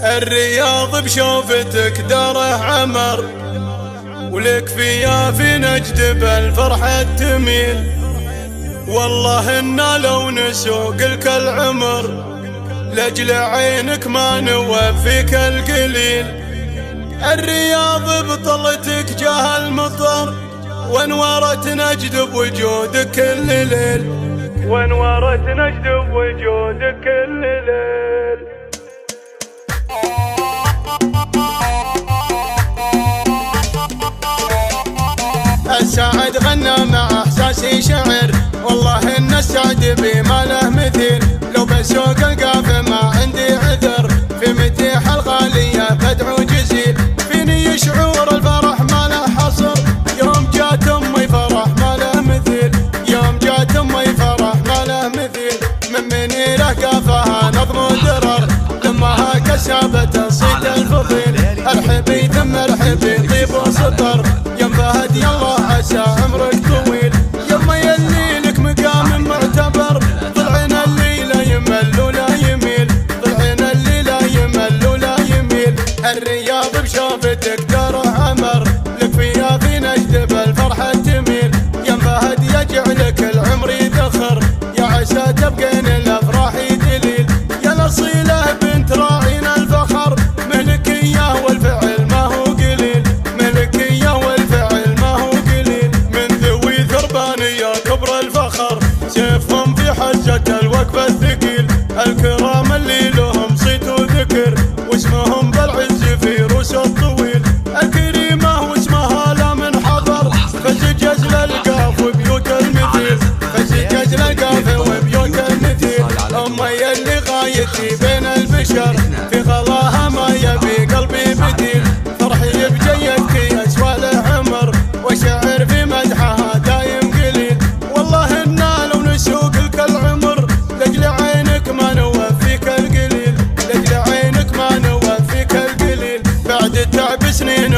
الرياض بشوفتك داره عمر، ولك فيها في نجد بالفرحة تميل. والله إنا لو نسوق لك العمر لأجل عينك ما نوفيك القليل. الرياض بطلتك جاه المطر، وانورت نجد بوجودك كل ليل، وانورت نجد بوجودك كل ليل. السعد غنى مع احساسي شعر، والله ان السعد بما له مثيل. لو بسوق القافه ما عندي عذر، في مديح الغاليه بدعو جزيل. فيني شعور الفرح ما له حصر، يوم جات امي فرح ما له مثيل، يوم جات امي فرح ما له مثيل. من منيره قافها نظم ودرر، لمها كسبت الصيت الفضيل. ارحبي ثم ارحبي طيب وسطر، يم فهد يلا عسى عمرك طويل. يما يلي لك مقام معتبر، طلعنا الليلة يمل ولا يميل، طلعنا الليلة يمل ولا يميل. الرياض بشوفتك داره عمر، لك فيها في نجد بالفرحة تميل. يم فهد يجعلك العمر يدخر، يا عسى تبقين الافراح دليل. يا الاصيلة بنت راعينا الفخر، ملكية والفعل ما هو قليل، ملكية والفعل ما هو قليل. من ذوي ثربانية كبر الفخر، سيفهم في حجة الوقف الثقيل. الكرام اللي لهم صيت وذكر، واسمهم بالعز في روس الطويل. الكريمة واسمها لا من حضر، فزجاج للقاف وبيوت المثيل، فزجاج للقاف وبيوت المثيل. أمي اللي غايتي بين البشر، في غلاها ما يبي قلبي بديل. فرحي بجيتك يسوى له عمر، وشعر في مدحها دايم قليل. والله إنا لو نسوق لك العمر لأجل عينك ما نوفيك القليل، لأجل عينك ما نوفيك القليل. بعد التعب سنين